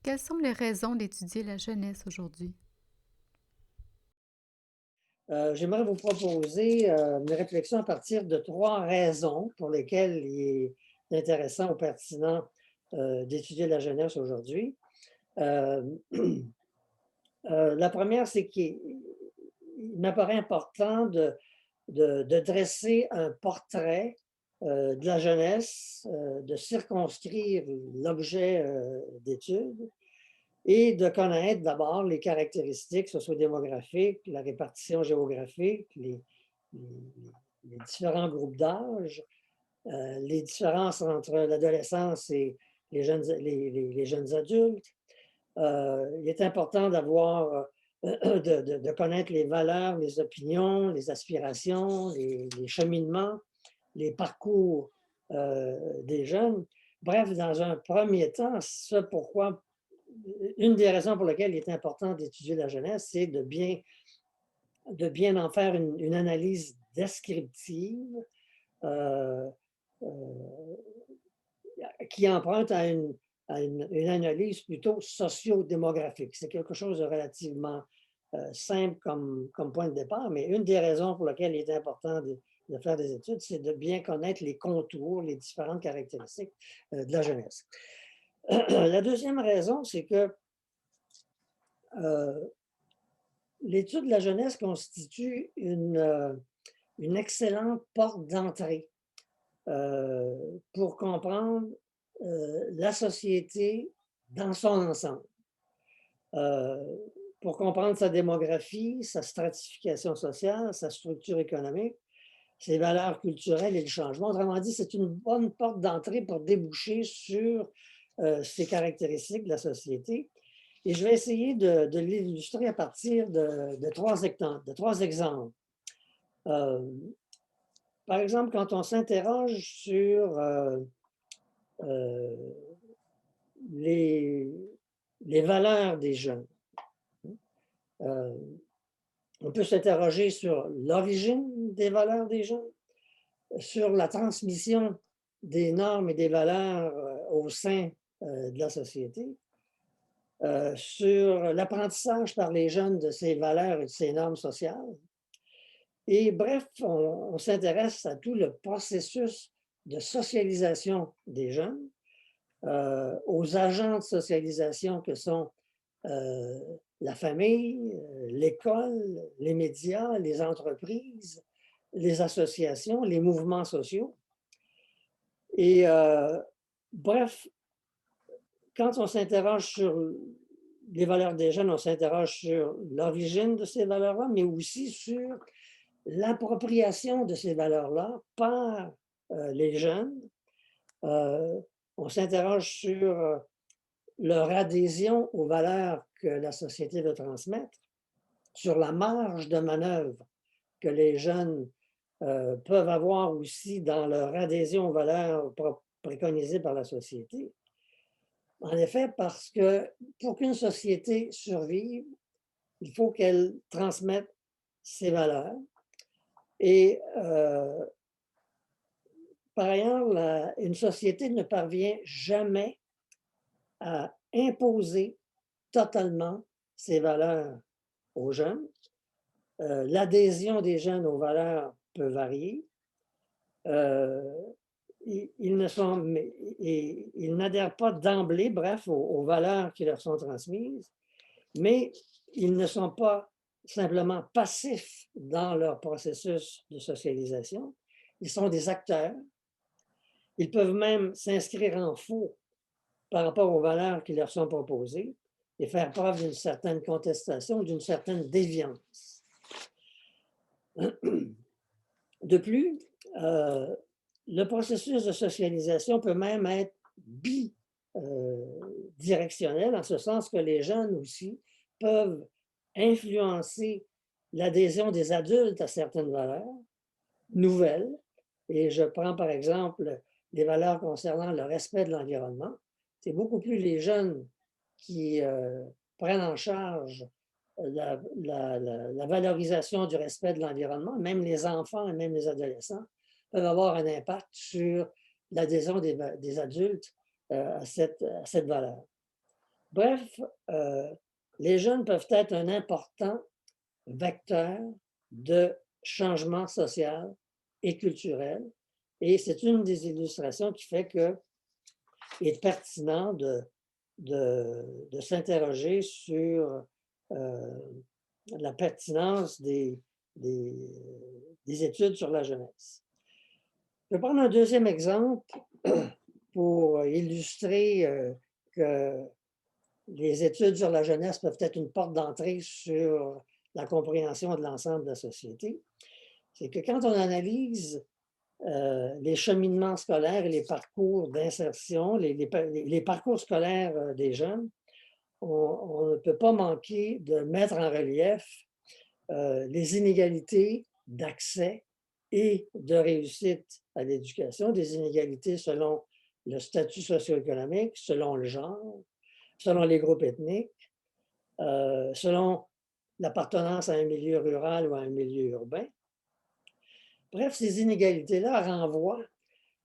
Quelles sont les raisons d'étudier la jeunesse aujourd'hui? J'aimerais vous proposer une réflexion à partir de trois raisons pour lesquelles il est intéressant ou pertinent d'étudier la jeunesse aujourd'hui. Euh, la première, c'est qu'il m'apparaît important de dresser un portrait de la jeunesse, de circonscrire l'objet d'étude et de connaître d'abord les caractéristiques sociodémographiques, la répartition géographique, les- les différents groupes d'âge, les différences entre l'adolescence et les jeunes adultes. Il est important d'avoir, de connaître les valeurs, les opinions, les aspirations, les cheminements, les parcours des jeunes. Bref, dans un premier temps, ce pourquoi une des raisons pour lesquelles il est important d'étudier la jeunesse, c'est de bien en faire une analyse descriptive euh, euh, qui emprunte à une analyse plutôt sociodémographique. C'est quelque chose de relativement simple comme point de départ, mais une des raisons pour lesquelles il est important de faire des études, c'est de bien connaître les contours, les différentes caractéristiques de la jeunesse. La deuxième raison, c'est que euh, l'étude de la jeunesse constitue une excellente porte d'entrée pour comprendre la société dans son ensemble, euh, pour comprendre sa démographie, sa stratification sociale, sa structure économique, ses valeurs culturelles et le changement. Autrement dit, c'est une bonne porte d'entrée pour déboucher sur ces caractéristiques de la société. Et je vais essayer de l'illustrer à partir de trois exemples. Euh, Par exemple, quand on s'interroge sur euh, les, les valeurs des jeunes, euh, on peut s'interroger sur l'origine des valeurs des jeunes, sur la transmission des normes et des valeurs au sein de la société, sur l'apprentissage par les jeunes de ces valeurs et de ces normes sociales. Et bref, on s'intéresse à tout le processus de socialisation des jeunes, aux agents de socialisation que sont euh, la famille, l'école, les médias, les entreprises, les associations, les mouvements sociaux. Et bref, quand on s'interroge sur les valeurs des jeunes, on s'interroge sur l'origine de ces valeurs-là, mais aussi sur l'appropriation de ces valeurs-là par les jeunes. Euh, on s'interroge sur leur adhésion aux valeurs que la société veut transmettre, sur la marge de manœuvre que les jeunes peuvent avoir aussi dans leur adhésion aux valeurs préconisées par la société. En effet, parce que pour qu'une société survive, il faut qu'elle transmette ses valeurs. Et par ailleurs, une société ne parvient jamais à imposer totalement ses valeurs aux jeunes. L'adhésion des jeunes aux valeurs peut varier. Euh, ils ne sont, ils n'adhèrent pas d'emblée, bref, aux valeurs qui leur sont transmises, mais ils ne sont pas simplement passifs dans leur processus de socialisation. Ils sont des acteurs. Ils peuvent même s'inscrire en faux par rapport aux valeurs qui leur sont proposées et faire preuve d'une certaine contestation, d'une certaine déviance. De plus, euh, le processus de socialisation peut même être bidirectionnel, en ce sens que les jeunes aussi peuvent influencer l'adhésion des adultes à certaines valeurs nouvelles. Et je prends par exemple les valeurs concernant le respect de l'environnement. C'est beaucoup plus les jeunes qui prennent en charge la valorisation du respect de l'environnement. Même les enfants et même les adolescents peuvent avoir un impact sur l'adhésion des adultes à cette valeur. Bref, les jeunes peuvent être un important vecteur de changement social et culturel. Et c'est une des illustrations qui fait qu'il est pertinent de s'interroger sur la pertinence des, des études sur la jeunesse. Je vais prendre un deuxième exemple pour illustrer que les études sur la jeunesse peuvent être une porte d'entrée sur la compréhension de l'ensemble de la société. C'est que quand on analyse les cheminements scolaires et les parcours d'insertion, les parcours scolaires des jeunes, on ne peut pas manquer de mettre en relief les inégalités d'accès et de réussite à l'éducation, des inégalités selon le statut socio-économique, selon le genre, selon les groupes ethniques, selon l'appartenance à un milieu rural ou à un milieu urbain. Bref, ces inégalités-là renvoient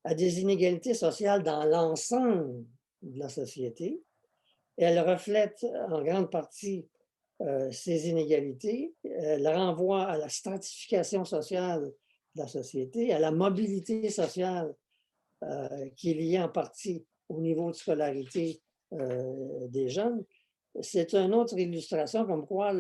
à des inégalités sociales dans l'ensemble de la société. Et elles reflètent en grande partie ces inégalités. Elles renvoient à la stratification sociale de la société, à la mobilité sociale qui est liée en partie au niveau de scolarité des jeunes. C'est une autre illustration comme quoi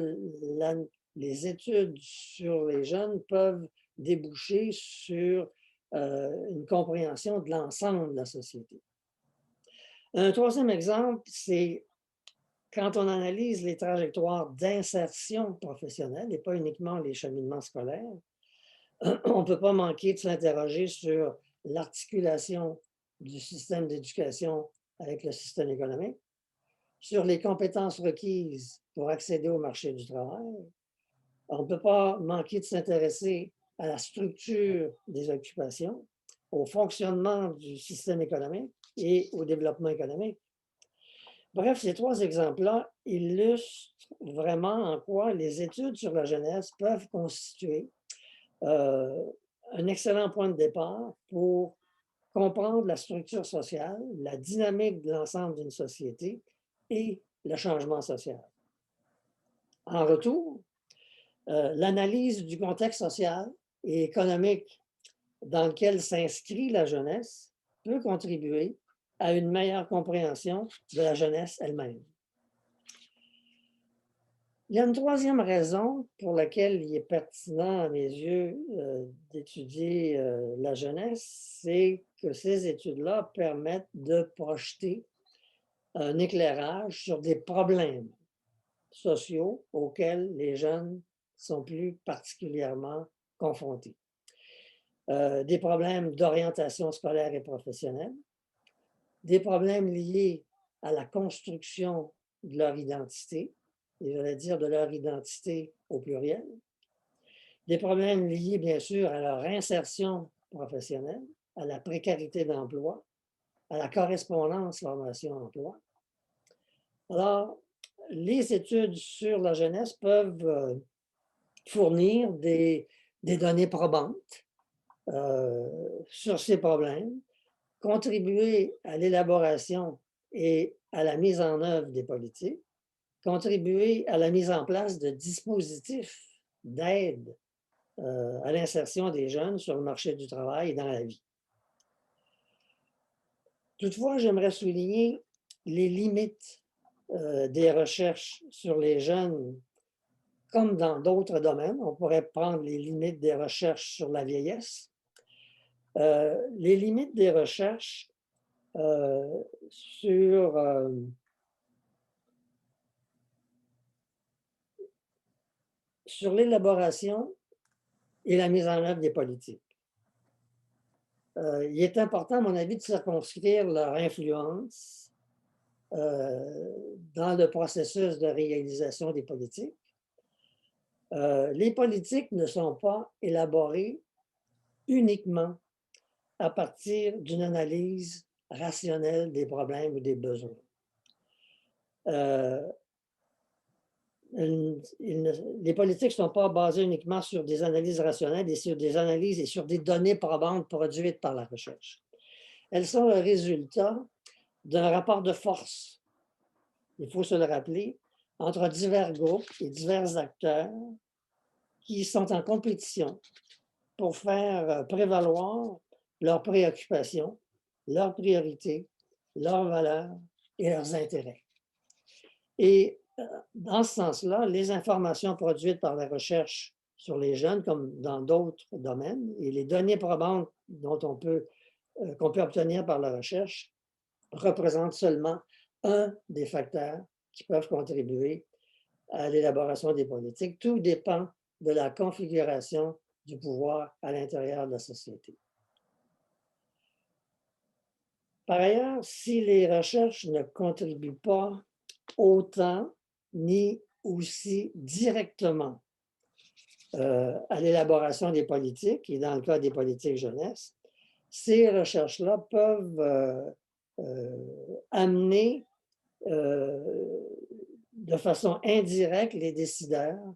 les études sur les jeunes peuvent déboucher sur une compréhension de l'ensemble de la société. Un troisième exemple, c'est quand on analyse les trajectoires d'insertion professionnelle et pas uniquement les cheminements scolaires, on ne peut pas manquer de s'interroger sur l'articulation du système d'éducation avec le système économique, sur les compétences requises pour accéder au marché du travail. On ne peut pas manquer de s'intéresser à la structure des occupations, au fonctionnement du système économique et au développement économique. Bref, ces trois exemples-là illustrent vraiment en quoi les études sur la jeunesse peuvent constituer un excellent point de départ pour comprendre la structure sociale, la dynamique de l'ensemble d'une société et le changement social. En retour, l'analyse du contexte social et économique dans lequel s'inscrit la jeunesse peut contribuer à une meilleure compréhension de la jeunesse elle-même. Il y a une troisième raison pour laquelle il est pertinent, à mes yeux, d'étudier la jeunesse, c'est que ces études-là permettent de projeter un éclairage sur des problèmes sociaux auxquels les jeunes sont plus particulièrement confrontés. Des problèmes d'orientation scolaire et professionnelle, des problèmes liés à la construction de leur identité, et je vais dire de leur identité au pluriel, des problèmes liés bien sûr à leur insertion professionnelle, à la précarité d'emploi, à la correspondance formation-emploi. Alors, les études sur la jeunesse peuvent fournir des données probantes sur ces problèmes, contribuer à l'élaboration et à la mise en œuvre des politiques, contribuer à la mise en place de dispositifs d'aide à l'insertion des jeunes sur le marché du travail et dans la vie. Toutefois, j'aimerais souligner les limites des recherches sur les jeunes, comme dans d'autres domaines. On pourrait prendre les limites des recherches sur la vieillesse. Les limites des recherches sur l'élaboration et la mise en œuvre des politiques. Il est important, à mon avis, de circonscrire leur influence dans le processus de réalisation des politiques. Les politiques ne sont pas élaborées uniquement à partir d'une analyse rationnelle des problèmes ou des besoins. Les politiques ne sont pas basées uniquement sur des analyses rationnelles et sur des analyses et sur des données probantes produites par la recherche. Elles sont le résultat d'un rapport de force il faut se le rappeler, entre divers groupes et divers acteurs qui sont en compétition pour faire prévaloir leurs préoccupations, leurs priorités, leurs valeurs et leurs intérêts. Et dans ce sens-là, les informations produites par la recherche sur les jeunes, comme dans d'autres domaines, et les données probantes qu'on peut obtenir par la recherche, représentent seulement un des facteurs qui peuvent contribuer à l'élaboration des politiques. Tout dépend de la configuration du pouvoir à l'intérieur de la société. Par ailleurs, si les recherches ne contribuent pas autant ni aussi directement à l'élaboration des politiques, et dans le cas des politiques jeunesse, ces recherches-là peuvent amener de façon indirecte les décideurs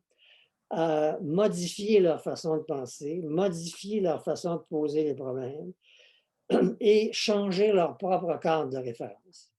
à modifier leur façon de penser, modifier leur façon de poser les problèmes et changer leur propre cadre de référence.